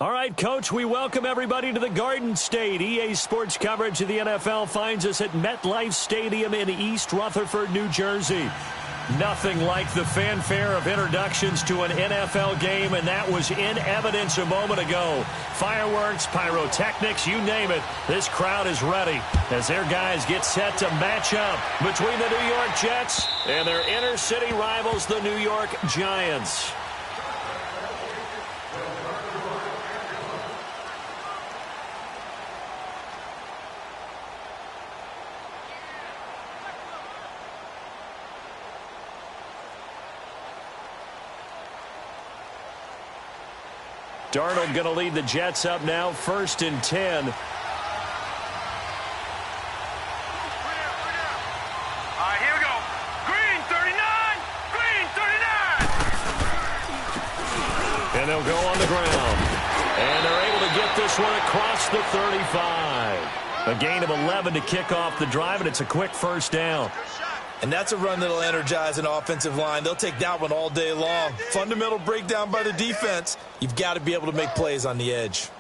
All right, Coach, we welcome everybody to the Garden State. EA Sports coverage of the NFL finds us at MetLife Stadium in East Rutherford, New Jersey. Nothing like the fanfare of introductions to an NFL game, and that was in evidence a moment ago. Fireworks, pyrotechnics, you name it. This crowd is ready as their guys get set to match up between the New York Jets and their inner city rivals, the New York Giants. Darnold going to lead the Jets up now, 1st and 10. All right, here we go. Green 39, green 39. And they'll go on the ground. And they're able to get this one across the 35. A gain of 11 to kick off the drive, and it's a quick first down. And that's a run that'll energize an offensive line. They'll take that one all day long. Fundamental breakdown by the defense. You've got to be able to make plays on the edge.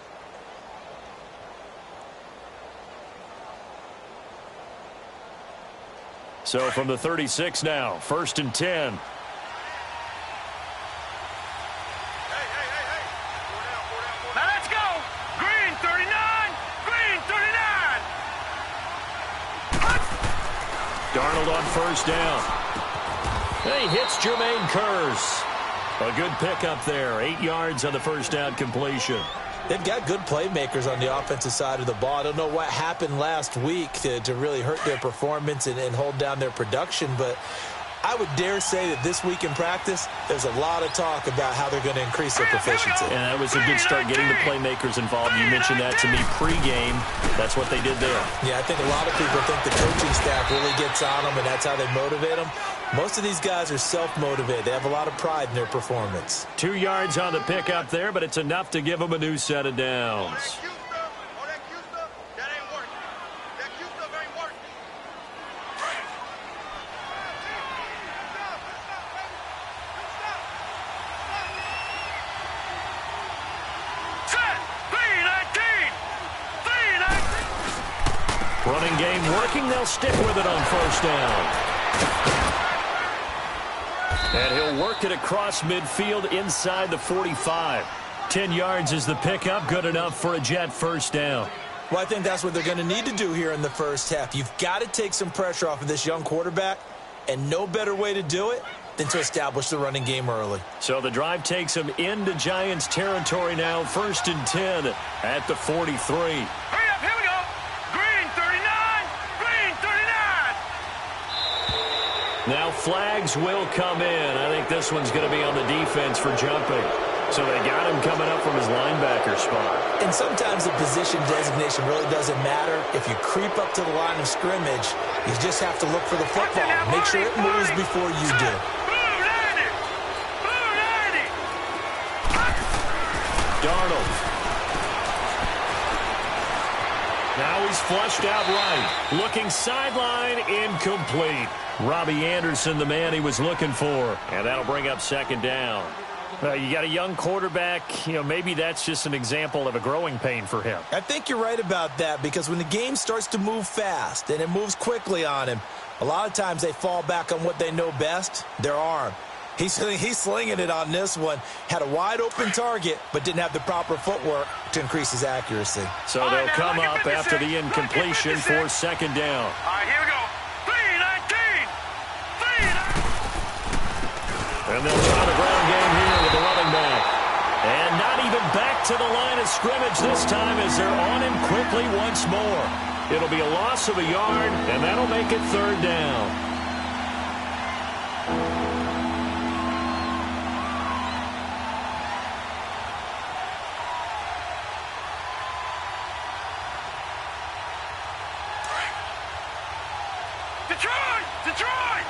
So from the 36 now, 1st and 10. Now let's go. Green 39, green 39. Darnold on 1st down. He hits Jermaine Kearse. A good pickup there. 8 yards on the 1st down completion. They've got good playmakers on the offensive side of the ball. I don't know what happened last week to really hurt their performance and hold down their production, but I would dare say that this week in practice, there's a lot of talk about how they're going to increase their proficiency. And that was a good start getting the playmakers involved. You mentioned that to me pregame. That's what they did there. Yeah, I think a lot of people think the coaching staff really gets on them, and that's how they motivate them. Most of these guys are self-motivated. They have a lot of pride in their performance. 2 yards on the pickup there, but it's enough to give them a new set of downs. Running game working. They'll stick with it on 1st down. And he'll work it across midfield inside the 45. 10 yards is the pickup. Good enough for a Jet 1st down. Well, I think that's what they're going to need to do here in the first half. You've got to take some pressure off of this young quarterback, and no better way to do it than to establish the running game early. So the drive takes them into Giants territory now. 1st and 10 at the 43. Now flags will come in. I think this one's going to be on the defense for jumping. So they got him coming up from his linebacker spot. And sometimes the position designation really doesn't matter. If you creep up to the line of scrimmage, you just have to look for the football. Make sure it moves before you do. Darnold. Now he's flushed out right. Looking sideline, incomplete. Robbie Anderson, the man he was looking for. And that'll bring up 2nd down. You got a young quarterback. Maybe that's just an example of a growing pain for him. I think you're right about that, because when the game starts to move fast and it moves quickly on him, a lot of times they fall back on what they know best, their arm. He's slinging it on this one. Had a wide-open target, but didn't have the proper footwork to increase his accuracy. So they'll come up after the incompletion for 2nd down. All right, here we go. 3-19. And they'll try the ground game here with the running back. And not even back to the line of scrimmage this time as they're on him quickly once more. It'll be a loss of a yard, and that'll make it 3rd down. Detroit!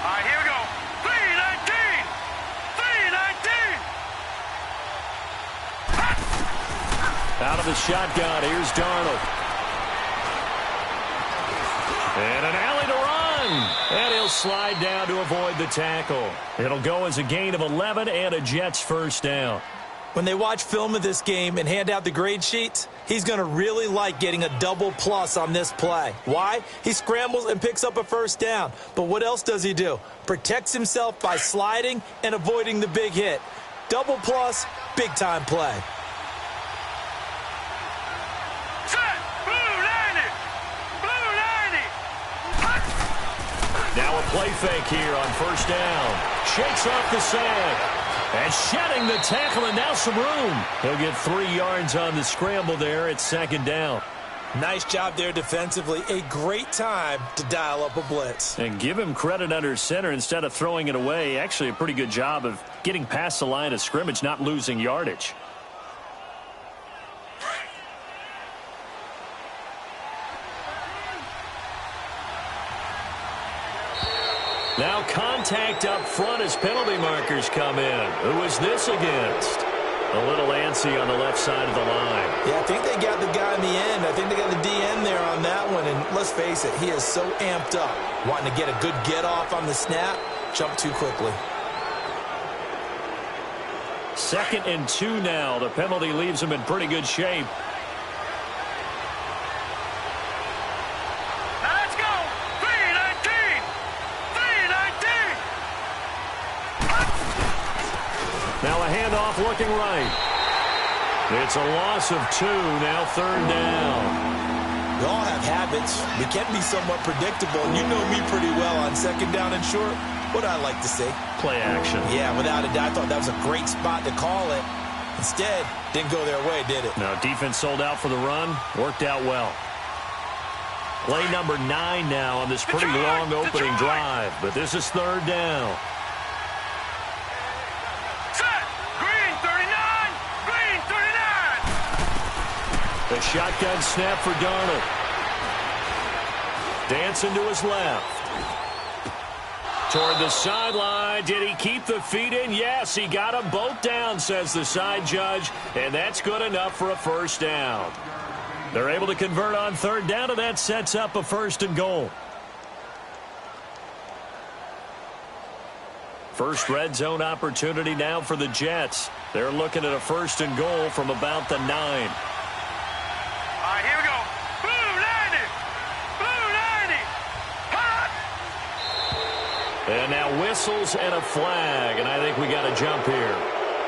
All right, here we go. 3-19. Out of the shotgun, here's Darnold. And an alley to run. And he'll slide down to avoid the tackle. It'll go as a gain of 11 and a Jets first down. When they watch film of this game and hand out the grade sheets, he's going to really like getting a double plus on this play. Why? He scrambles and picks up a first down. But what else does he do? Protects himself by sliding and avoiding the big hit. Double plus, big-time play. Set! Blue 90! Blue 90! Now a play fake here on first down. Shakes off the sack. And shedding the tackle, and now some room. He'll get 3 yards on the scramble there at second down. Nice job there defensively. A great time to dial up a blitz. And give him credit under center instead of throwing it away. Actually, a pretty good job of getting past the line of scrimmage, not losing yardage. Now contact up front as penalty markers come in. Who is this against? A little antsy on the left side of the line. Yeah, I think they got the guy in the end. I think they got the DN there on that one. And let's face it, he is so amped up, wanting to get a good get-off on the snap, jump too quickly. 2nd and 2 now. The penalty leaves him in pretty good shape. Now a handoff looking right. It's a loss of 2, now 3rd down. We all have habits. We can be somewhat predictable, and you know me pretty well on 2nd down and short. What I like to see? Play action. Yeah, without a doubt, I thought that was a great spot to call it. Instead, didn't go their way, did it? No, defense sold out for the run. Worked out well. Play number 9 now on this pretty long opening drive, but this is 3rd down. The shotgun snap for Darnold. Dancing to his left. Toward the sideline. Did he keep the feet in? Yes, he got them both down, says the side judge. And that's good enough for a first down. They're able to convert on 3rd down, and that sets up a 1st and goal. First red zone opportunity now for the Jets. They're looking at a 1st and goal from about the 9. Here we go. Blue 90. Blue 90. Hot. And now whistles and a flag, and I think we got a jump here.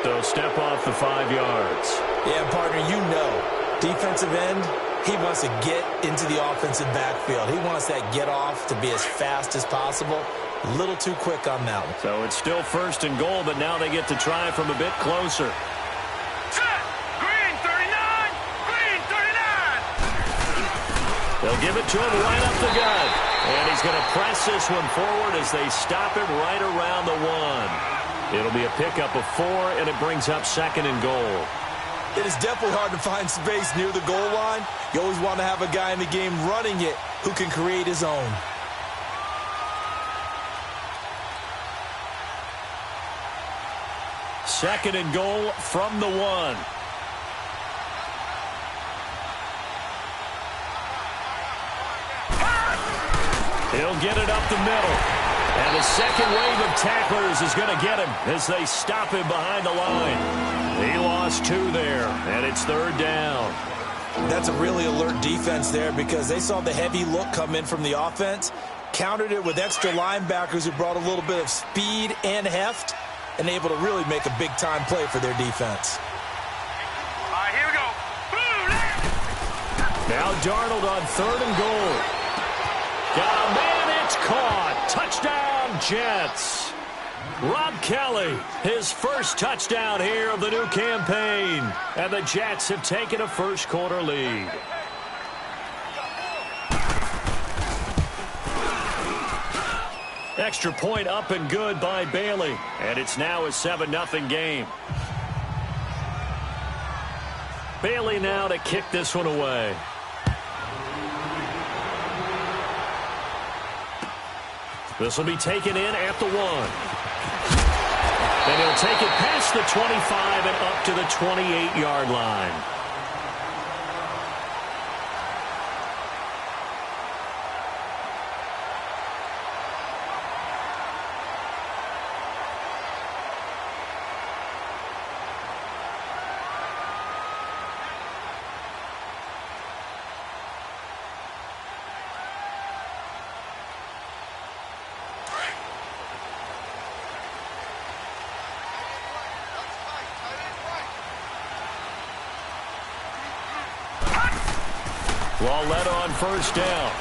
So step off the 5 yards. Yeah, partner, you know, defensive end, he wants to get into the offensive backfield. He wants that get off to be as fast as possible. A little too quick on that one. So it's still 1st and goal, but now they get to try from a bit closer. They'll give it to him right up the gut. And he's going to press this one forward as they stop him right around the 1. It'll be a pickup of 4, and it brings up 2nd and goal. It is definitely hard to find space near the goal line. You always want to have a guy in the game running it who can create his own. Second and goal from the 1. He'll get it up the middle. And the second wave of tacklers is going to get him as they stop him behind the line. He lost 2 there, and it's 3rd down. That's a really alert defense there because they saw the heavy look come in from the offense, countered it with extra linebackers who brought a little bit of speed and heft, and able to really make a big-time play for their defense. Here we go. Now Darnold on 3rd and goal. Got a man, it's caught. Touchdown, Jets. Rob Kelly, his first touchdown here of the new campaign. And the Jets have taken a first-quarter lead. Extra point up and good by Bailey. And it's now a 7-0 game. Bailey now to kick this one away. This will be taken in at the 1. And he'll take it past the 25 and up to the 28-yard line. Lauletta on first down.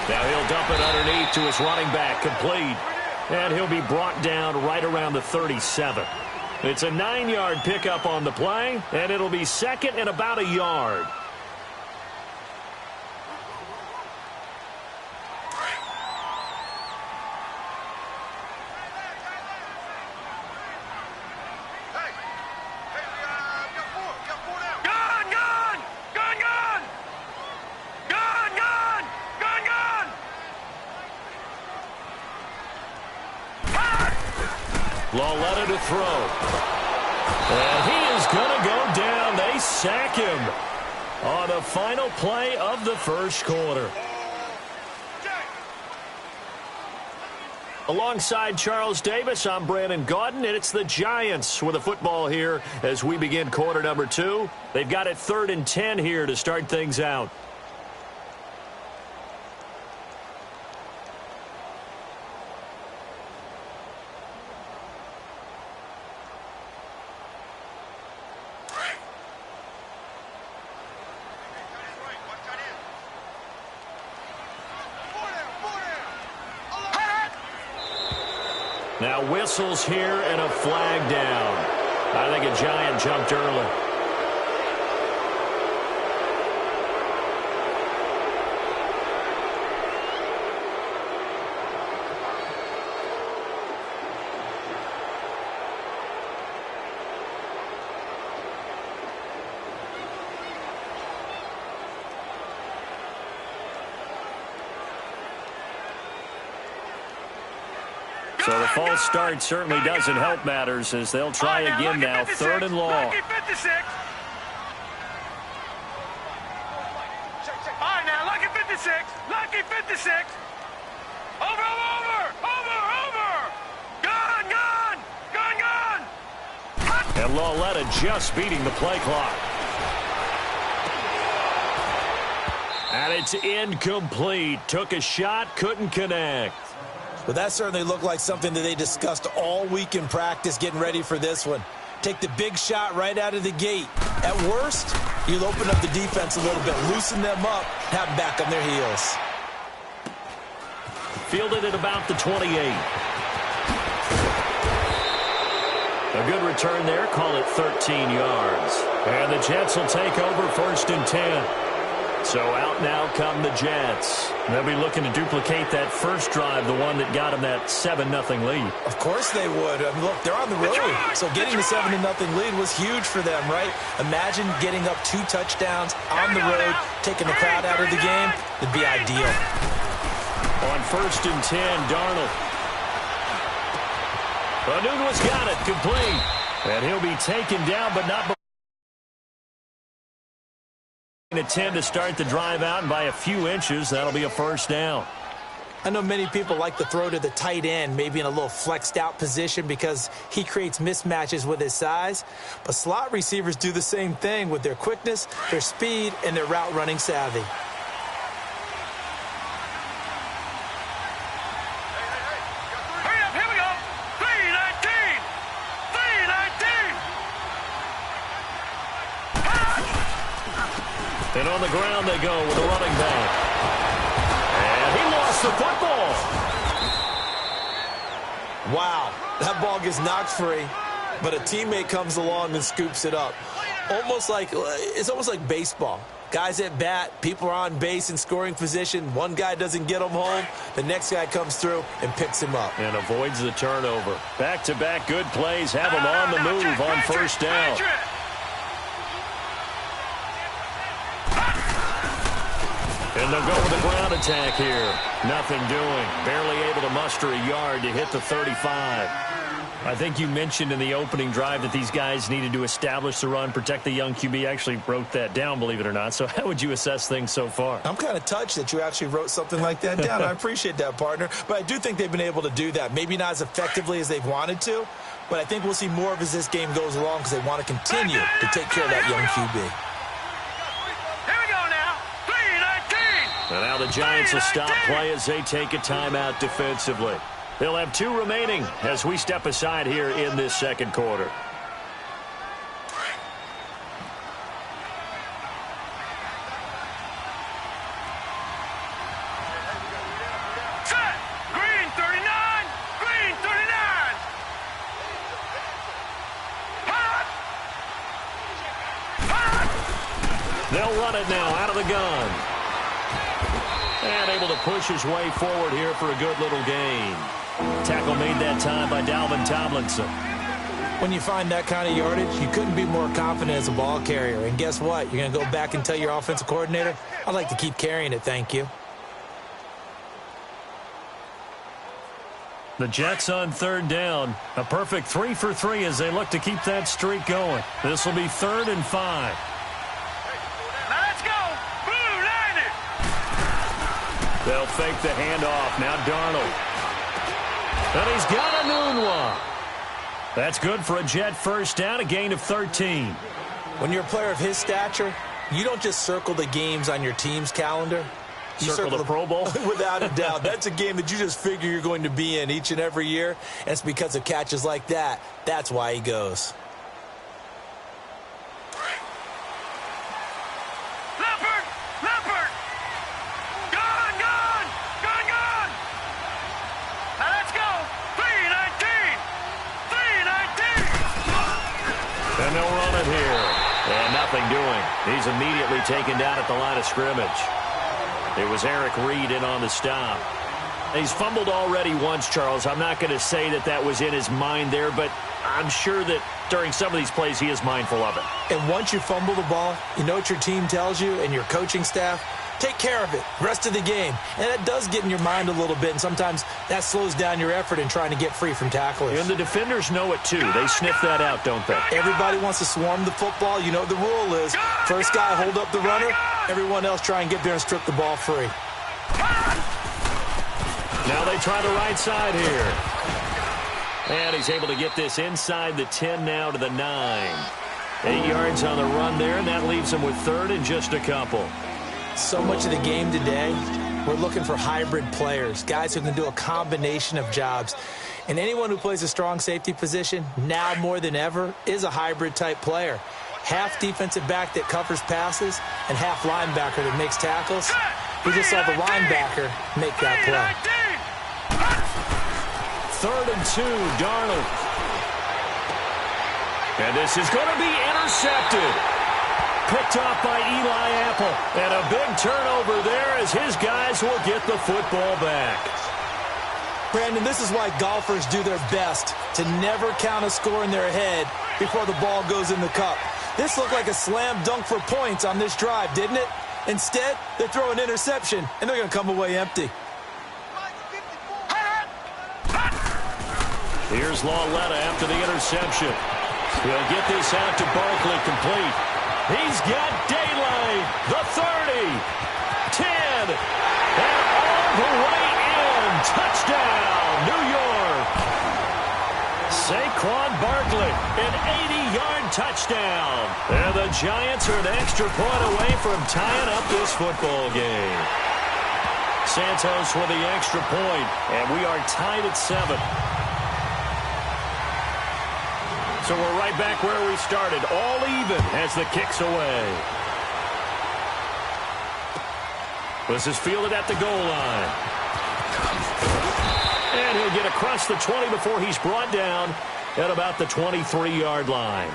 Now he'll dump it underneath to his running back, complete. And he'll be brought down right around the 37. It's a 9-yard pickup on the play, and it'll be second and about a yard. Lauletta to throw. And he is going to go down. They sack him on the final play of the first quarter. Alongside Charles Davis, I'm Brandon Gaudin, and it's the Giants with the football here as we begin quarter number 2. They've got it 3rd and 10 here to start things out. Now whistles here and a flag down. I think a Giant jumped early. So the false start certainly doesn't help matters as they'll try again now, 3rd and long. Lucky 56. All right, now, lucky 56. Lucky 56. Over. Gone. And Lauletta just beating the play clock. And it's incomplete. Took a shot, couldn't connect. But that certainly looked like something that they discussed all week in practice getting ready for this one. Take the big shot right out of the gate. At worst, you'll open up the defense a little bit, loosen them up, have them back on their heels. Fielded at about the 28. A good return there, call it 13 yards. And the Jets will take over 1st and 10. So out now come the Jets. They'll be looking to duplicate that first drive, the one that got them that 7-0 lead. Of course they would. I mean, look, they're on the road. So getting the 7-0 lead was huge for them, right? Imagine getting up 2 touchdowns on the road, taking the crowd out of the game. It'd be ideal. On 1st and 10, Darnold. Nunez got it, complete. And he'll be taken down, but not a 10 to start the drive out, and by a few inches, that'll be a first down. I know many people like to throw to the tight end, maybe in a little flexed out position because he creates mismatches with his size. But slot receivers do the same thing with their quickness, their speed, and their route running savvy. Hurry up, here we go. 319. And on the ground they go with a running back. And he lost the football. Wow, that ball gets knocked free, but a teammate comes along and scoops it up. It's almost like baseball. Guys at bat, people are on base in scoring position. One guy doesn't get him home. The next guy comes through and picks him up. And avoids the turnover. Back-to-back good plays have him on the move on first down. And they'll go with a ground attack here. Nothing doing. Barely able to muster a yard to hit the 35. I think you mentioned in the opening drive that these guys needed to establish the run, protect the young QB. Actually wrote that down, believe it or not. So how would you assess things so far? I'm kind of touched that you actually wrote something like that down. I appreciate that, partner. But I do think they've been able to do that. Maybe not as effectively as they've wanted to, but I think we'll see more of as this game goes along because they want to continue to take care of that young QB. And now the Giants will stop play as they take a timeout defensively. They'll have 2 remaining as we step aside here in this second quarter. They'll run it now out of the gun. And able to push his way forward here for a good little gain. Tackle made that time by Dalvin Tomlinson. When you find that kind of yardage, you couldn't be more confident as a ball carrier. And guess what? You're going to go back and tell your offensive coordinator, I'd like to keep carrying it, thank you. The Jets on third down. A perfect 3 for 3 as they look to keep that streak going. This will be 3rd and 5. Now let's go. Blue line it. They'll fake the handoff. Now Darnold. And he's got a noon one. That's good for a Jet first down, a gain of 13. When you're a player of his stature, you don't just circle the games on your team's calendar. You circle the Pro Bowl? Without a doubt. That's a game that you just figure you're going to be in each and every year. And it's because of catches like that. That's why he goes. Leopard. Leopard. Gone. Gone. Gone. Gone. Now let's go. 3-19. 3-19. And they'll run it here. And nothing doing. He's immediately taken down at the line of scrimmage. It was Eric Reed in on the stop. He's fumbled already once, Charles. I'm not going to say that that was in his mind there, but I'm sure that during some of these plays he is mindful of it. And once you fumble the ball, you know what your team tells you and your coaching staff? Take care of it. Rest of the game. And that does get in your mind a little bit, and sometimes that slows down your effort in trying to get free from tacklers. And the defenders know it, too. They sniff that out, don't they? Everybody wants to swarm the football. You know what the rule is. First guy, hold up the runner. Everyone else try and get there and strip the ball free. Now they try the right side here. And he's able to get this inside the 10 now to the 9. 8 yards on the run there, and that leaves him with 3rd and just a couple. So much of the game today, we're looking for hybrid players, guys who can do a combination of jobs. And anyone who plays a strong safety position, now more than ever, is a hybrid-type player. Half defensive back that covers passes and half linebacker that makes tackles. We just saw the linebacker make that play. 3rd and 2, Darnold. And this is going to be intercepted. Picked off by Eli Apple. And a big turnover there as his guys will get the football back. Brandon, this is why golfers do their best to never count a score in their head before the ball goes in the cup. This looked like a slam dunk for points on this drive, didn't it? Instead, they throw an interception, and they're going to come away empty. Here's Lauletta after the interception. He'll get this out to Barkley complete. He's got daylight. The 30, 10, and all the way in. Touchdown, New York. Saquon Barkley, an 80-yard touchdown. And the Giants are an extra point away from tying up this football game. Santos with the extra point, and we are tied at 7. So we're right back where we started, all even as the kick's away. This is fielded at the goal line. And he'll get across the 20 before he's brought down at about the 23-yard line.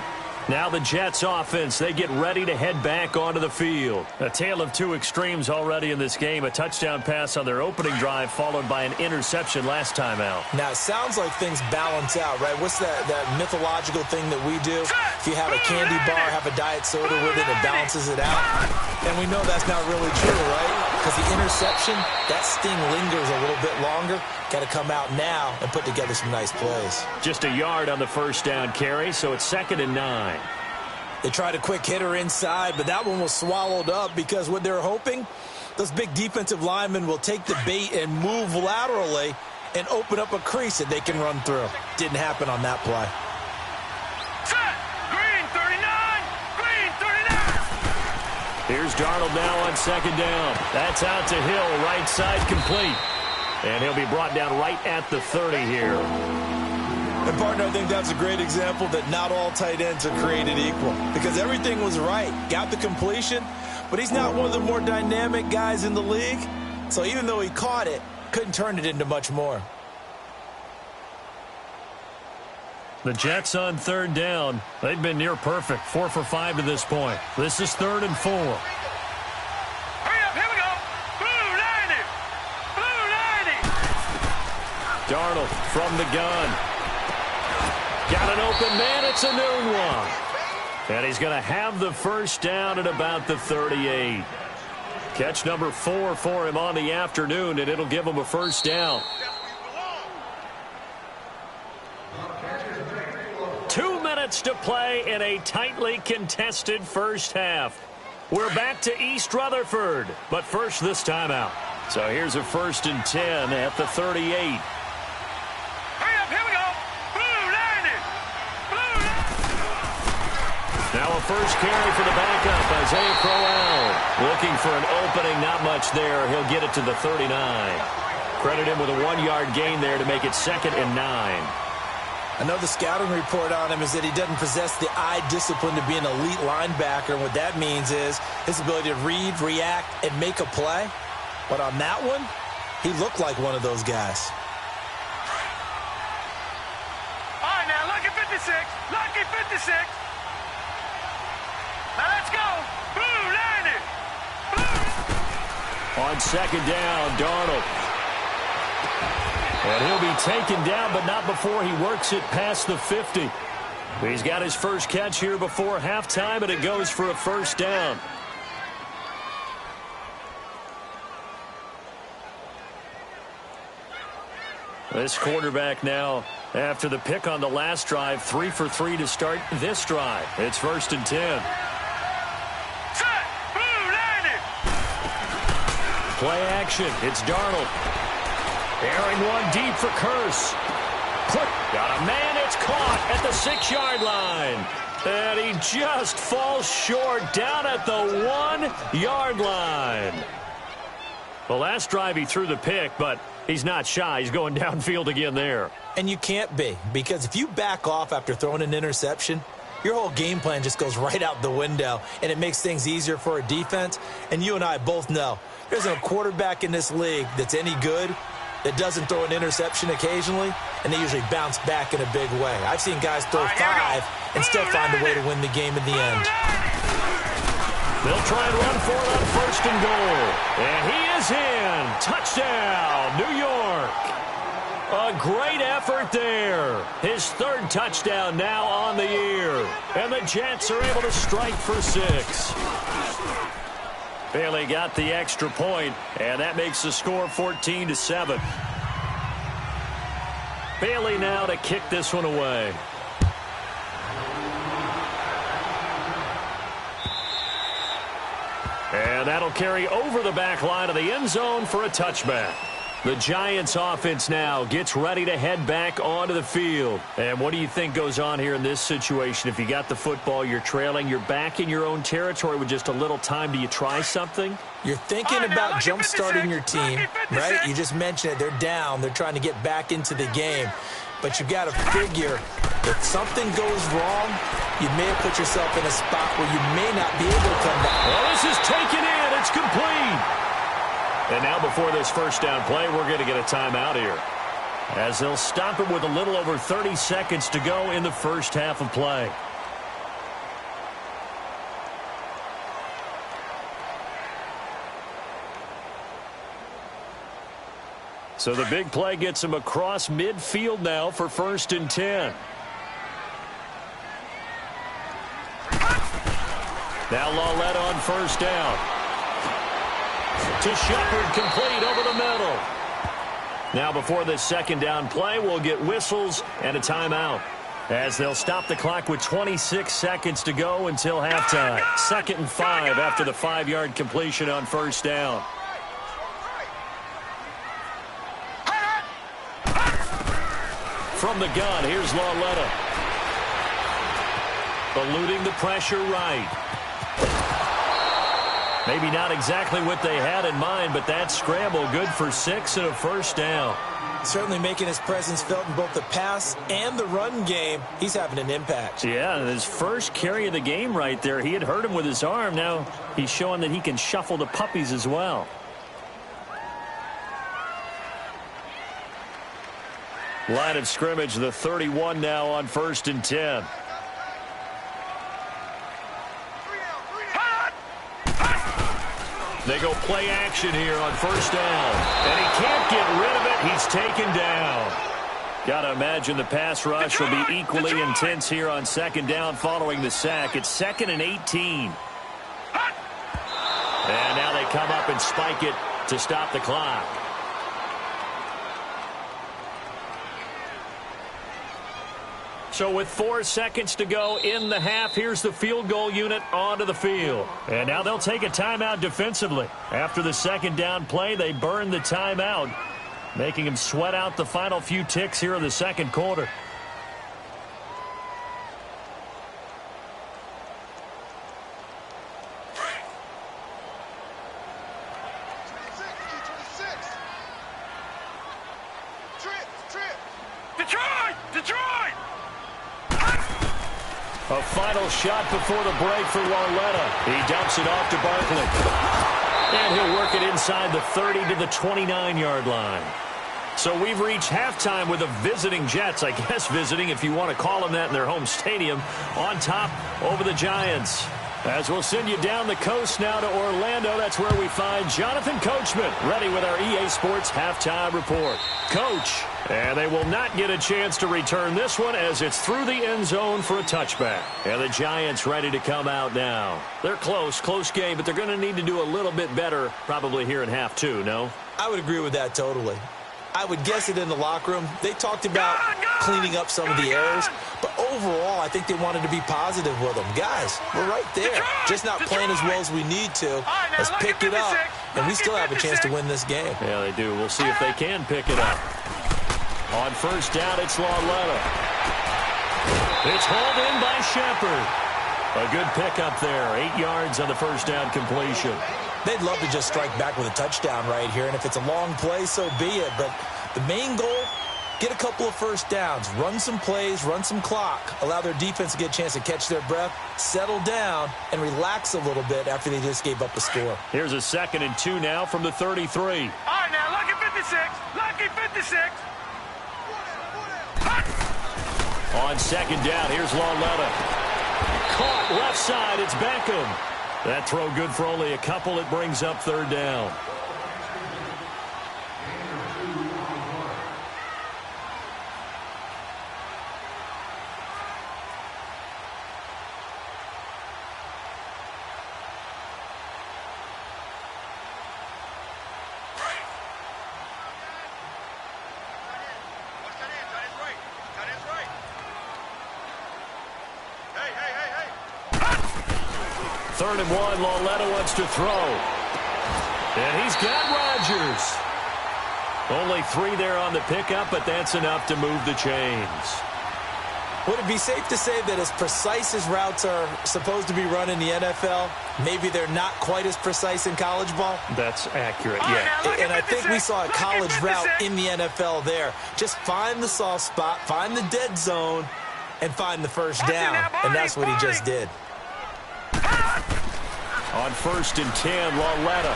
Now the Jets offense, they get ready to head back onto the field. A tale of two extremes already in this game. A touchdown pass on their opening drive followed by an interception last time out. Now, it sounds like things balance out, right? What's that mythological thing that we do? If you have a candy bar, have a diet soda with it, it balances it out. And we know that's not really true, right? Because the interception, that sting lingers a little bit longer. Got to come out now and put together some nice plays. Just a yard on the first down carry, so it's 2nd and 9. They tried a quick hitter inside, but that one was swallowed up because what they're hoping, those big defensive linemen will take the bait and move laterally and open up a crease that they can run through. Didn't happen on that play. Green 39. Here's Darnold now on 2nd down. That's out to Hill, right side complete. And he'll be brought down right at the 30 here. And, partner, I think that's a great example that not all tight ends are created equal. Because everything was right. Got the completion, but he's not one of the more dynamic guys in the league. So even though he caught it, couldn't turn it into much more. The Jets on third down. They've been near perfect. 4 for 5 to this point. This is 3rd and 4. Hurry up, here we go. Blue 90. Blue 90. Darnold from the gun. Got an open man. It's a new one. And he's going to have the first down at about the 38. Catch number 4 for him on the afternoon, and it'll give him a first down. 2 minutes to play in a tightly contested first half. We're back to East Rutherford, but first this timeout. So here's a 1st and 10 at the 38. Hurry up, here we go. Blue 90. Blue 90. Now a first carry for the backup, Isaiah Crowell. Looking for an opening, not much there. He'll get it to the 39. Credit him with a 1-yard gain there to make it 2nd and 9. I know the scouting report on him is that he doesn't possess the eye discipline to be an elite linebacker. And what that means is his ability to read, react, and make a play. But on that one, he looked like one of those guys. All right, now, lucky 56. Lucky 56. Now, let's go. Blue 90. Blue. On 2nd down, Darnold. And he'll be taken down, but not before he works it past the 50. He's got his first catch here before halftime, and it goes for a first down. This quarterback now, after the pick on the last drive, 3 for 3 to start this drive. It's 1st and 10. Set. Blue 90. Play action. It's Darnold. Airing one deep for Curse. Got a man. It's caught at the 6-yard line. And he just falls short down at the 1-yard line. The last drive he threw the pick, but he's not shy. He's going downfield again there. And you can't be, because if you back off after throwing an interception, your whole game plan just goes right out the window, and it makes things easier for a defense. And you and I both know there's a quarterback in this league that's any good that doesn't throw an interception occasionally, and they usually bounce back in a big way. I've seen guys throw 5 and still find a way to win the game in the end. They'll try and run for it on 1st and goal. And he is in. Touchdown, New York. A great effort there. His 3rd touchdown now on the year. And the Jets are able to strike for 6. Bailey got the extra point, and that makes the score 14-7. Bailey now to kick this one away. And that'll carry over the back line of the end zone for a touchback. The Giants offense now gets ready to head back onto the field. And what do you think goes on here in this situation? If you got the football, you're trailing, you're back in your own territory with just a little time. Do you try something? You're thinking about jump-starting your team, right? You just mentioned it. They're down. They're trying to get back into the game. But you got to figure if something goes wrong, you may have put yourself in a spot where you may not be able to come back. Well, this is taken in. It's complete. And now before this first down play, we're going to get a timeout here, as they'll stop it with a little over 30 seconds to go in the first half of play. So the big play gets him across midfield now for 1st and 10. Now Lawlett on 1st down. To Shepard, complete over the middle. Now before this 2nd down play, we'll get whistles and a timeout, as they'll stop the clock with 26 seconds to go until halftime. 2nd and 5 after the 5-yard completion on 1st down. From the gun, here's Lawlett. Eluding the pressure right. Maybe not exactly what they had in mind, but that scramble good for 6 and a first down. Certainly making his presence felt in both the pass and the run game. He's having an impact. Yeah, his first carry of the game right there. He had hurt him with his arm. Now he's showing that he can shuffle the puppies as well. Line of scrimmage, the 31 now on 1st and 10. They go play action here on 1st down. And he can't get rid of it. He's taken down. Got to imagine the pass rush will be equally intense here on 2nd down following the sack. It's 2nd and 18. And now they come up and spike it to stop the clock. So with 4 seconds to go in the half, here's the field goal unit onto the field. And now they'll take a timeout defensively. After the 2nd down play, they burn the timeout, making him sweat out the final few ticks here in the 2nd quarter. A final shot before the break for Lauletta. He dumps it off to Barkley. And he'll work it inside the 30 to the 29-yard line. So we've reached halftime with the visiting Jets, I guess visiting if you want to call them that in their home stadium, on top over the Giants. As we'll send you down the coast now to Orlando, that's where we find Jonathan Coachman, ready with our EA Sports halftime report. Coach, and they will not get a chance to return this one as it's through the end zone for a touchback. And the Giants ready to come out now. They're close game, but they're going to need to do a little bit better probably here in half 2, no? I would agree with that totally. I would guess it in the locker room. They talked about cleaning up some of the errors, but overall, I think they wanted to be positive with them. Guys, we're right there. Just not playing as well as we need to. Let's pick it up, and we still have a chance to win this game. Yeah, they do. We'll see if they can pick it up. On 1st down, it's Lauletta. It's hauled in by Shepard. A good pickup there. 8 yards on the 1st down completion. They'd love to just strike back with a touchdown right here, and if it's a long play, so be it. But the main goal, get a couple of 1st downs, run some plays, run some clock, allow their defense to get a chance to catch their breath, settle down, and relax a little bit after they just gave up a score. Here's a 2nd and 2 now from the 33. All right, now, lucky 56. Lucky 56. On 2nd down, here's Lauletta. Caught left side, it's Beckham. That throw good for only a couple. It brings up 3rd down. Third and 1, Lauletta wants to throw. And he's got Rodgers. Only 3 there on the pickup, but that's enough to move the chains. Would it be safe to say that as precise as routes are supposed to be run in the NFL, maybe they're not quite as precise in college ball? That's accurate, yeah. And I think we saw a college route in the NFL there. Just find the soft spot, find the dead zone, and find the 1st down. And that's what he just did. On 1st and 10, Lauletta.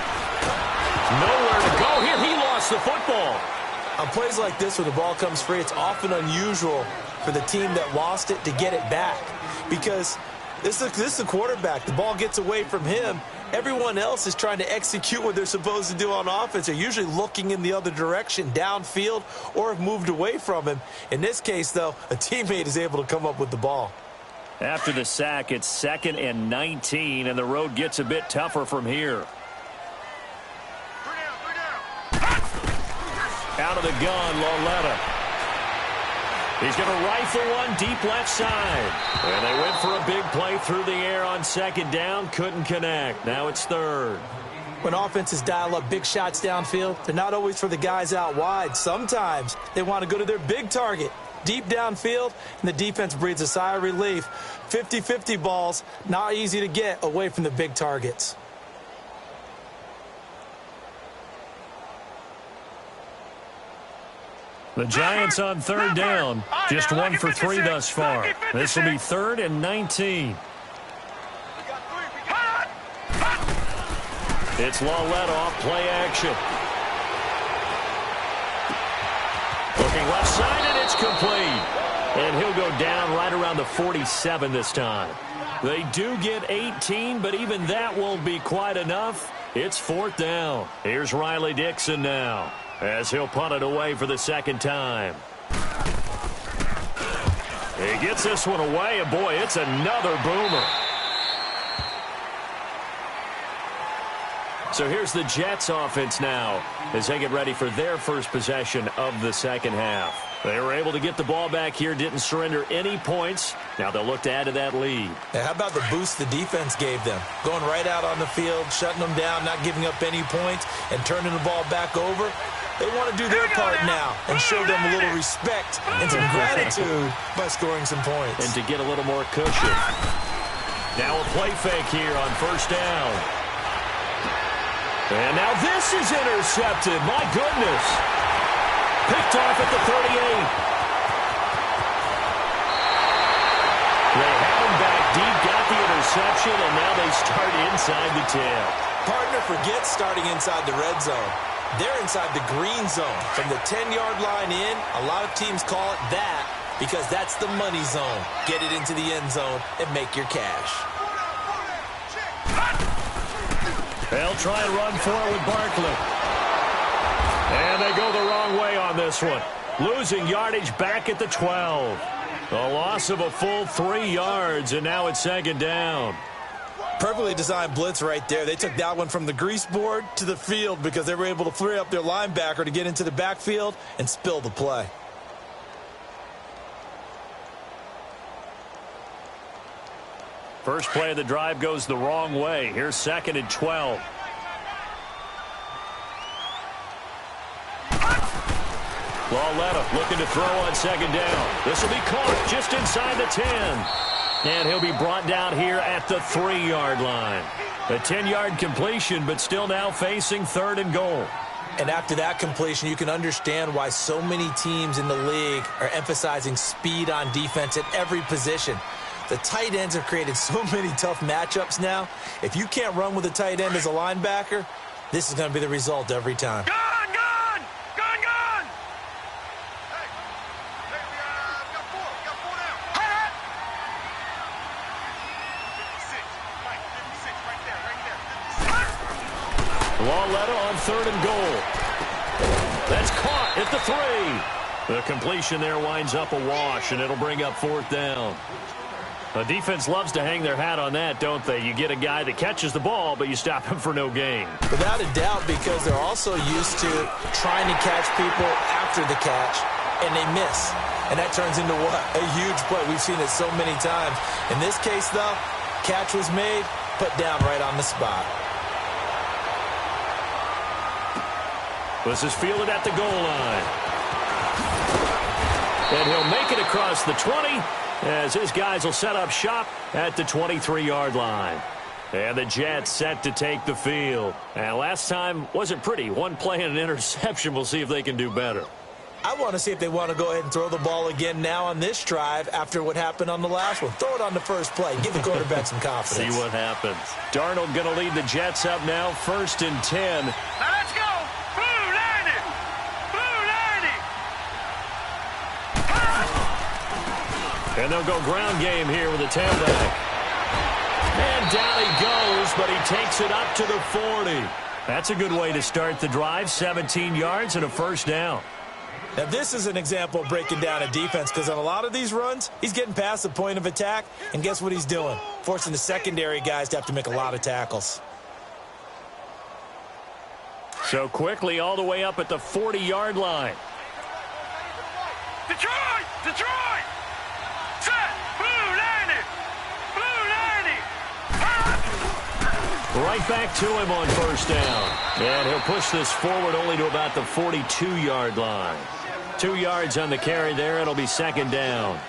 Nowhere to go here. He lost the football. On plays like this where the ball comes free, it's often unusual for the team that lost it to get it back. Because this is a quarterback. The ball gets away from him. Everyone else is trying to execute what they're supposed to do on offense. They're usually looking in the other direction, downfield, or have moved away from him. In this case, though, a teammate is able to come up with the ball. After the sack, it's 2nd and 19, and the road gets a bit tougher from here. Out of the gun, Lauletta. He's going to rifle one deep left side. And they went for a big play through the air on 2nd down. Couldn't connect. Now it's 3rd. When offenses dial up big shots downfield, they're not always for the guys out wide. Sometimes they want to go to their big target. Deep downfield, and the defense breathes a sigh of relief. 50-50 balls, not easy to get away from the big targets. The Giants on 3rd down. Just 1 for 3 thus far. This will be 3rd and 19. It's Lauletta off play action. A Looking left side, and it's complete. And he'll go down right around the 47 this time. They do get 18, but even that won't be quite enough. It's 4th down. Here's Riley Dixon now, as he'll punt it away for the second time. He gets this one away, and boy, it's another boomer. So here's the Jets offense now as they get ready for their first possession of the second half. They were able to get the ball back here, didn't surrender any points. Now they'll look to add to that lead. Now, how about the boost the defense gave them? Going right out on the field, shutting them down, not giving up any points, and turning the ball back over. They want to do their part now and show them a little respect and some gratitude by scoring some points. And to get a little more cushion. Now a play fake here on first down. And now this is intercepted. My goodness. Picked off at the 38. They had him back deep, got the interception, and now they start inside the 10. Partner forgets starting inside the red zone. They're inside the green zone. From the 10-yard line in, a lot of teams call it that because that's the money zone. Get it into the end zone and make your cash. They'll try and run forward with Barkley. And they go the wrong way on this one. Losing yardage back at the 12. A loss of a full 3 yards, and now it's second down. Perfectly designed blitz right there. They took that one from the grease board to the field because they were able to free up their linebacker to get into the backfield and spill the play. First play of the drive goes the wrong way. Here's 2nd and 12. Lauletta looking to throw on second down. This will be caught just inside the 10. And he'll be brought down here at the 3-yard line. A 10-yard completion, but still now facing 3rd and goal. And after that completion, you can understand why so many teams in the league are emphasizing speed on defense at every position. The tight ends have created so many tough matchups now. If you can't run with a tight end as a linebacker, this is going to be the result every time. Gone! Gone! Gone! Gone! Hey, we got four down. Hot! 56, Mike, 56, right there. Lauletta on 3rd and goal. That's caught at the 3. The completion there winds up a wash, and it'll bring up 4th down. The defense loves to hang their hat on that, don't they? You get a guy that catches the ball, but you stop him for no gain. Without a doubt, because they're also used to trying to catch people after the catch, and they miss. And that turns into what? A huge play. We've seen it so many times. In this case, though, catch was made, put down right on the spot. This is fielded at the goal line. And he'll make it across the 20. As his guys will set up shop at the 23-yard line. And the Jets set to take the field. And last time wasn't pretty. One play and an interception. We'll see if they can do better. I want to see if they want to go ahead and throw the ball again now on this drive after what happened on the last one. Throw it on the first play. Give the quarterback some confidence. See what happens. Darnold going to lead the Jets up now. 1st and 10. Now let's go! Blue 90! Blue 90! And they'll go ground game here with a tailback. And down he goes, but he takes it up to the 40. That's a good way to start the drive. 17 yards and a first down. Now, this is an example of breaking down a defense because on a lot of these runs, he's getting past the point of attack, and guess what he's doing? Forcing the secondary guys to have to make a lot of tackles. So quickly all the way up at the 40-yard line. Detroit! Detroit! Set! Blue 90! Blue 90! Right back to him on first down. And he'll push this forward only to about the 42-yard line. 2 yards on the carry there. It'll be second down.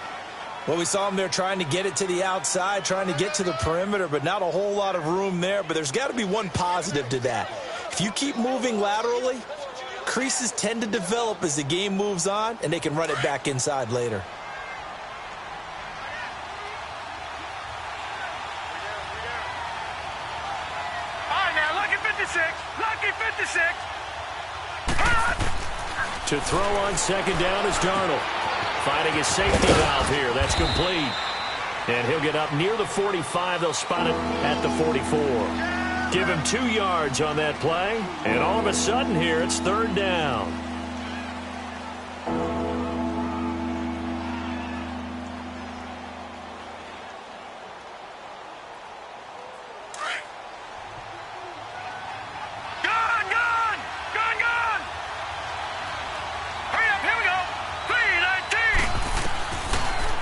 Well, we saw him there trying to get it to the outside, trying to get to the perimeter, but not a whole lot of room there. But there's got to be one positive to that. If you keep moving laterally, creases tend to develop as the game moves on, and they can run it back inside later. All right, now, lucky 56. Lucky 56. To throw on second down is Darnold. Finding his safety valve here. That's complete. And he'll get up near the 45. They'll spot it at the 44. Give him 2 yards on that play. And all of a sudden here, it's third down.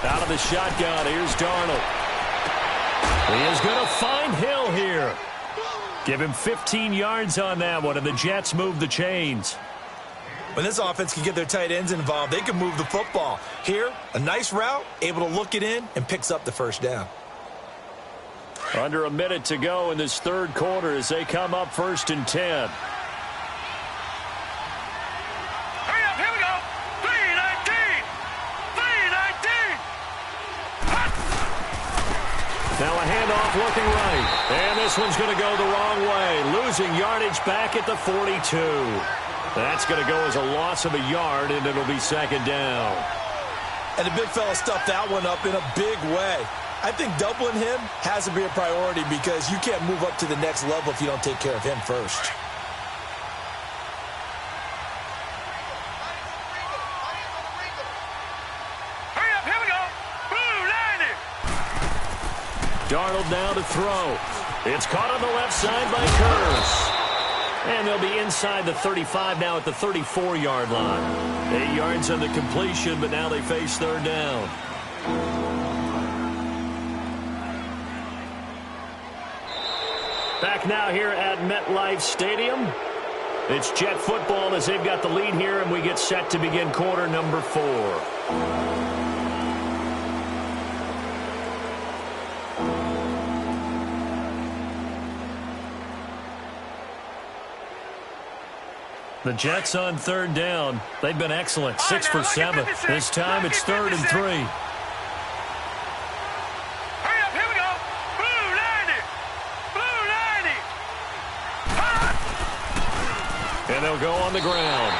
Out of the shotgun, here's Darnold. He is going to find Hill here. Give him 15 yards on that one, and the Jets move the chains. When this offense can get their tight ends involved, they can move the football. Here, a nice route, able to look it in, and picks up the first down. Under a minute to go in this third quarter as they come up 1st and 10. Now a handoff looking right. And this one's going to go the wrong way. Losing yardage back at the 42. That's going to go as a loss of a yard, and it'll be second down. And the big fella stuffed that one up in a big way. I think doubling him has to be a priority because you can't move up to the next level if you don't take care of him first. Darnold now to throw. It's caught on the left side by Curse. And they'll be inside the 35 now at the 34-yard line. 8 yards on the completion, but now they face third down. Back now here at MetLife Stadium. It's Jet football as they've got the lead here, and we get set to begin quarter number 4. The Jets on third down. They've been excellent. 6 for 7. This time it's 3rd and 3. Hurry up, here we go. Blue 90. Blue 90. And they'll go on the ground.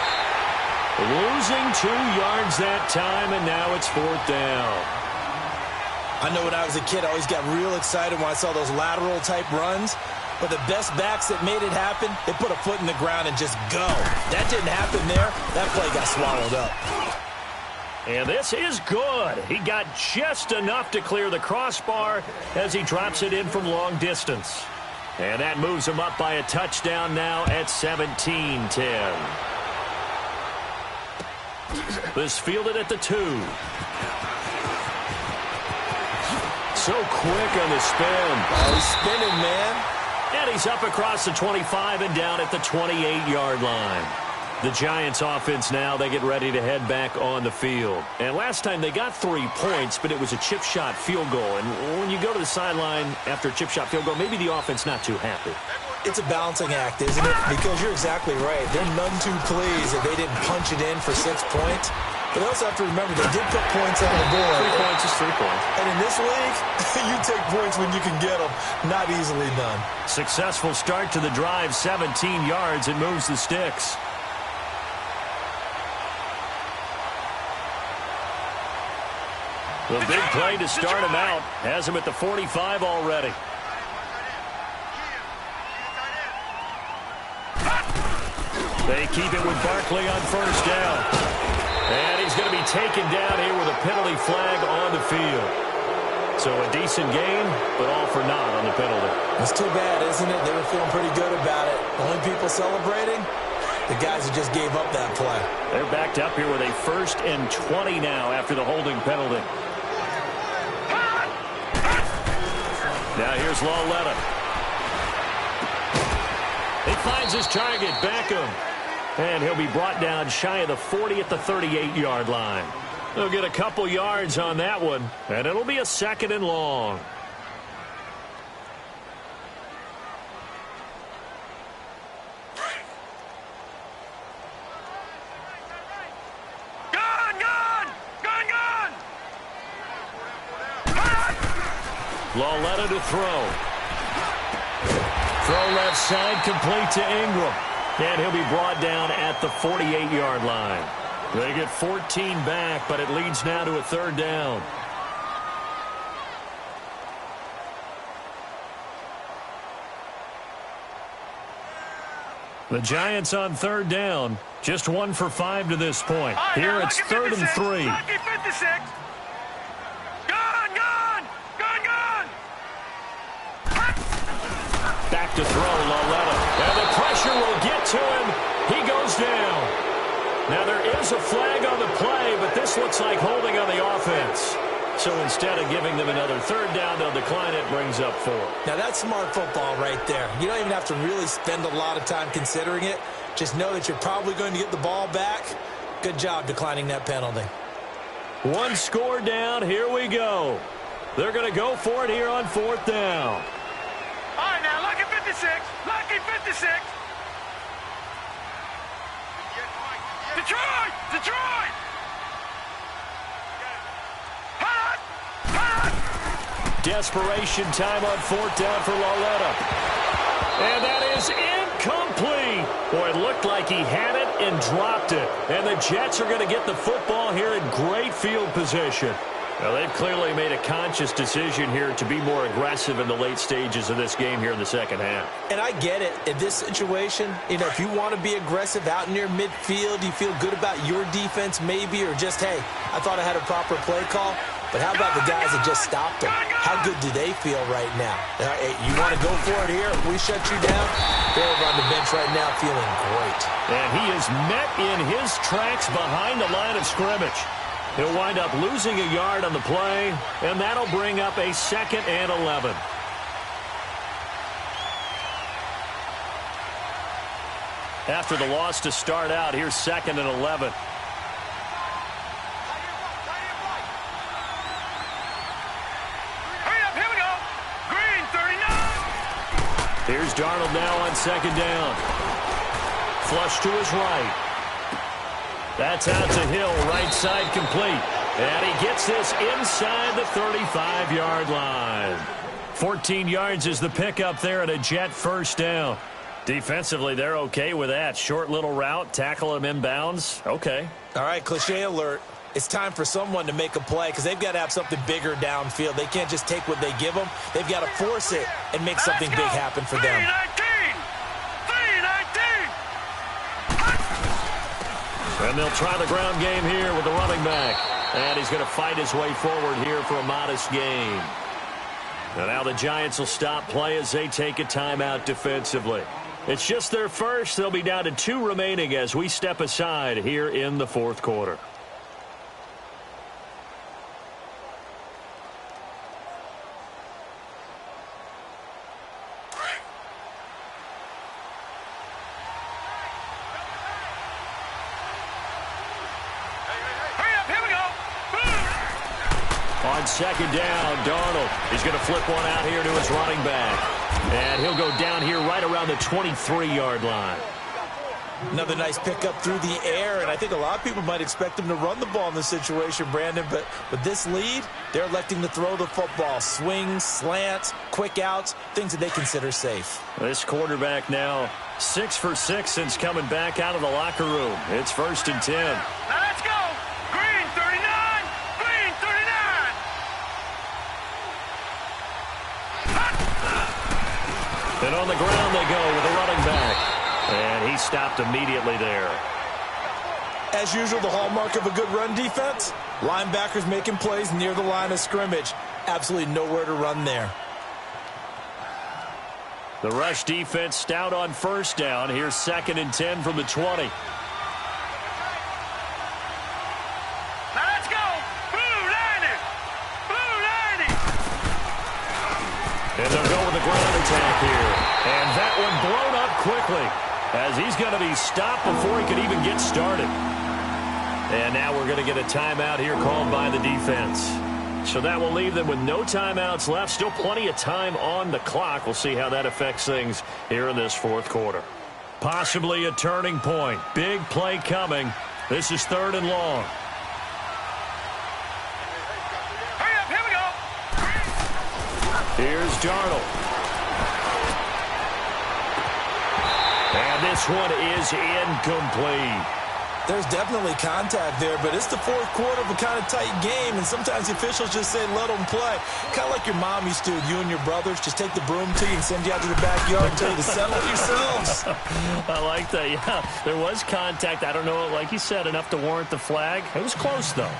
Losing 2 yards that time, and now it's 4th down. I know when I was a kid, I always got real excited when I saw those lateral-type runs. But the best backs that made it happen, they put a foot in the ground and just go. That didn't happen there. That play got swallowed up. And this is good. He got just enough to clear the crossbar as he drops it in from long distance. And that moves him up by a touchdown now at 17-10. This fielded at the 2. So quick on the spin. Oh, he's spinning, man. And he's up across the 25 and down at the 28-yard line. The Giants offense now, they get ready to head back on the field. And last time they got 3 points, but it was a chip shot field goal. And when you go to the sideline after a chip shot field goal, maybe the offense not too happy. It's a balancing act, isn't it? Because you're exactly right. They're none too pleased that they didn't punch it in for 6 points. But they also have to remember they did put points on the board. 3 points is 3 points. And in this league, you take points when you can get them. Not easily done. Successful start to the drive, 17 yards. It moves the sticks. The big play to start him out has him at the 45 already. They keep it with Barkley on first down. And he's going to be taken down here with a penalty flag on the field. So a decent game, but all for naught on the penalty. It's too bad, isn't it? They were feeling pretty good about it. Only people celebrating, the guys who just gave up that play. They're backed up here with a 1st and 20 now after the holding penalty. Now here's Lawletta. He finds his target, Beckham. And he'll be brought down shy of the 40 at the 38-yard line. They'll get a couple yards on that one, and it'll be a 2nd and long. Lawletta to throw. Throw left side, complete to Ingram. And he'll be brought down at the 48-yard line. They get 14 back, but it leads now to a third down. The Giants on third down. Just 1 for 5 to this point. Here it's 3rd and 3. Lucky 56. Gone. Back to throw, Lauletta. And the pressure will get to him. He goes down. Now there is a flag on the play, but this looks like holding on the offense. So instead of giving them another third down, they'll decline it, brings up 4. Now that's smart football right there. You don't even have to really spend a lot of time considering it. Just know that you're probably going to get the ball back. Good job declining that penalty. 1 score down. Here we go. They're going to go for it here on 4th down. All right, now, lucky 56. Lucky 56. Detroit! Desperation time on 4th down for Lauletta. And that is incomplete. Boy, it looked like he had it and dropped it. And the Jets are going to get the football here in great field position. Well, they've clearly made a conscious decision here to be more aggressive in the late stages of this game here in the second half. And I get it. In this situation, if you want to be aggressive out near midfield, you feel good about your defense maybe, or just, hey, I thought I had a proper play call. But how about the guys that just stopped them? How good do they feel right now? Hey, you want to go for it here? We shut you down? They're over on the bench right now feeling great. And he is met in his tracks behind the line of scrimmage. He'll wind up losing a yard on the play, and that'll bring up a 2nd and 11. After the loss to start out, here's 2nd and 11. Here's Darnold now on 2nd down. Flush to his right. That's out to Hill, right side complete. And he gets this inside the 35-yard line. 14 yards is the pickup there and a Jet first down. Defensively, they're okay with that. Short little route, tackle him inbounds. Okay. All right, cliche alert. It's time for someone to make a play because they've got to have something bigger downfield. They can't just take what they give them. They've got to force it and make something big happen for them. 3-19. And they'll try the ground game here with the running back. And he's going to fight his way forward here for a modest gain. And now the Giants will stop play as they take a timeout defensively. It's just their first. They'll be down to 2 remaining as we step aside here in the 4th quarter. On 2nd down, Darnold is going to flip one out here to his running back. And he'll go down here right around the 23-yard line. Another nice pickup through the air, and I think a lot of people might expect him to run the ball in this situation, Brandon, but with this lead, they're electing to throw the football. Swings, slants, quick outs, things that they consider safe. This quarterback now 6 for 6 since coming back out of the locker room. It's 1st and 10. Now let's go. Green 39. Green 39. And on the ground they go with the running back. And he stopped immediately there. As usual, the hallmark of a good run defense, linebackers making plays near the line of scrimmage. Absolutely nowhere to run there. The rush defense stout on 1st down. Here's 2nd and 10 from the 20. Now let's go. Blue 90. Blue 90. And they'll go with the ground attack here. And that one blown up quickly, as he's going to be stopped before he could even get started. And now we're going to get a timeout here called by the defense. So that will leave them with no timeouts left. Still plenty of time on the clock. We'll see how that affects things here in this 4th quarter. Possibly a turning point. Big play coming. This is 3rd and long. Hurry up, here we go. Here's Darnold. And this one is incomplete. There's definitely contact there, but it's the fourth quarter of a kind of tight game, and sometimes the officials just say, let them play. Kind of like your mom used to, you and your brothers, just take the broom to you and send you out to the backyard and tell you to settle it yourselves. I like that, yeah. There was contact. I don't know, like you said, enough to warrant the flag. It was close, though.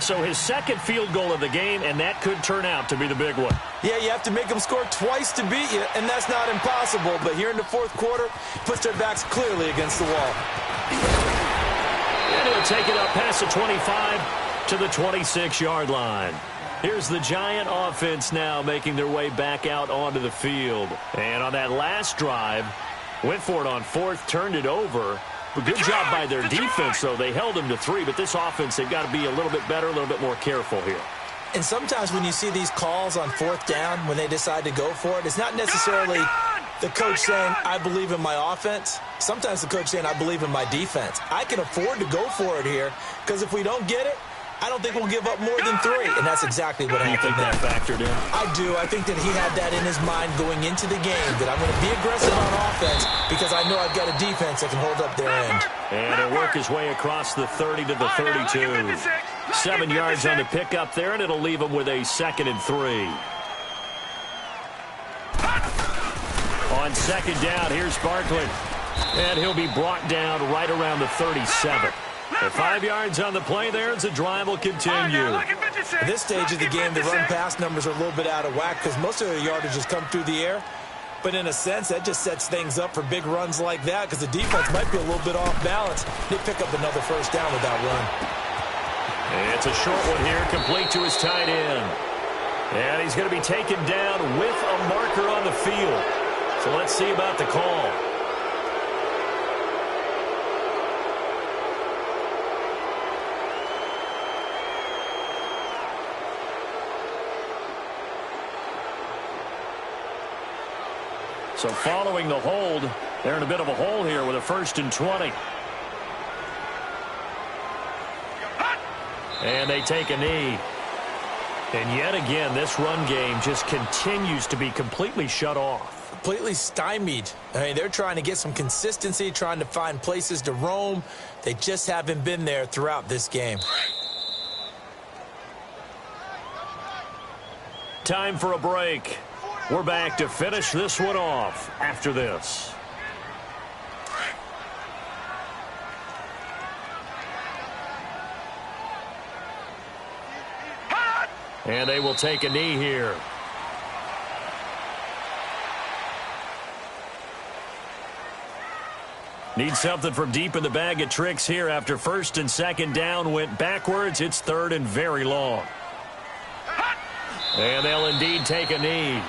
So his second field goal of the game, and that could turn out to be the big one. Yeah, you have to make them score twice to beat you, and that's not impossible. But here in the fourth quarter, puts their backs clearly against the wall. And he'll take it up past the 25 to the 26-yard line. Here's the Giant offense now making their way back out onto the field. And on that last drive, went for it on fourth, turned it over. But good job by their defense, though. They held them to 3, but this offense, they've got to be a little bit better, a little bit more careful here. And sometimes when you see these calls on fourth down, when they decide to go for it, it's not necessarily the coach saying, I believe in my offense. Sometimes the coach saying, I believe in my defense. I can afford to go for it here, because if we don't get it, I don't think we'll give up more than 3. And that's exactly what happened there. You think that factored in? I do. I think that he had that in his mind going into the game, that I'm going to be aggressive on offense because I know I've got a defense that can hold up their end. And he'll work his way across the 30 to the 32. 7 yards on the pickup there, and it'll leave him with a 2nd and 3. On second down, here's Barkley. And he'll be brought down right around the 37. And 5 yards on the play there as the drive will continue. At this stage of the game, the run-pass numbers are a little bit out of whack because most of the yardage has come through the air. But in a sense, that just sets things up for big runs like that because the defense might be a little bit off balance. They pick up another first down with that run. And it's a short one here, complete to his tight end. And he's going to be taken down with a marker on the field. So let's see about the call. So following the hold, they're in a bit of a hole here with a 1st and 20. And they take a knee. And yet again, this run game just continues to be completely shut off. Completely stymied. I mean, they're trying to get some consistency, trying to find places to roam. They just haven't been there throughout this game. Time for a break. We're back to finish this one off after this. And they will take a knee here. Need something from deep in the bag of tricks here after 1st and 2nd down went backwards. It's 3rd and very long. And they'll indeed take a knee.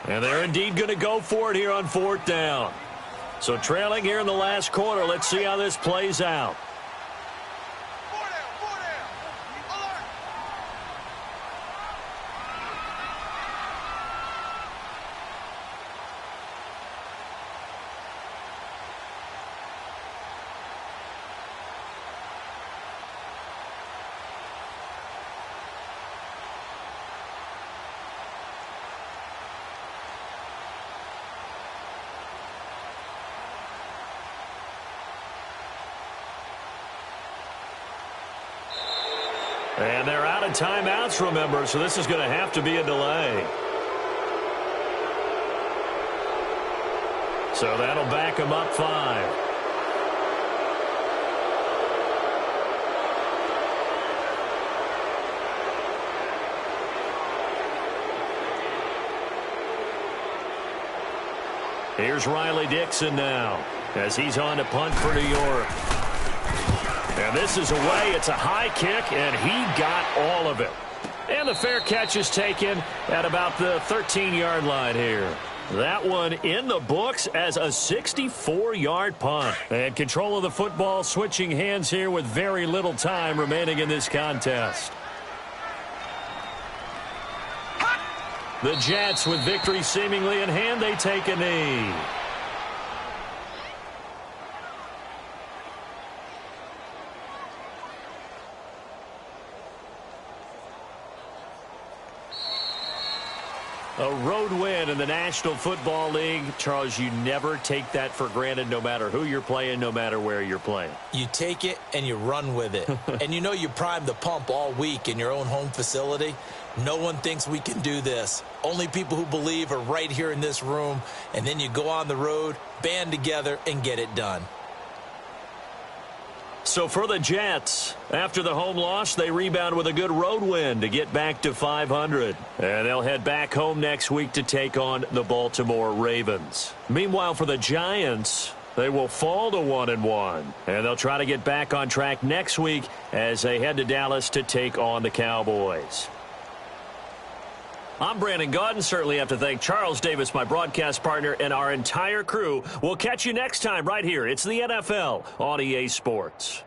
And they're indeed going to go for it here on 4th down. So trailing here in the last quarter. Let's see how this plays out. And they're out of timeouts, remember, so this is going to have to be a delay. So that'll back them up 5. Here's Riley Dixon now as he's on to punt for New York. And this is away. It's a high kick, and he got all of it. And the fair catch is taken at about the 13-yard line here. That one in the books as a 64-yard punt. And control of the football switching hands here with very little time remaining in this contest. The Jets with victory seemingly in hand. They take a knee. A road win in the National Football League. Charles, you never take that for granted no matter who you're playing, no matter where you're playing. You take it and you run with it. And you know you primed the pump all week in your own home facility. No one thinks we can do this. Only people who believe are right here in this room. And then you go on the road, band together, and get it done. So for the Jets, after the home loss, they rebound with a good road win to get back to 500. And they'll head back home next week to take on the Baltimore Ravens. Meanwhile, for the Giants, they will fall to 1-1. And they'll try to get back on track next week as they head to Dallas to take on the Cowboys. I'm Brandon Gaudin. Certainly have to thank Charles Davis, my broadcast partner, and our entire crew. We'll catch you next time right here. It's the NFL on EA Sports.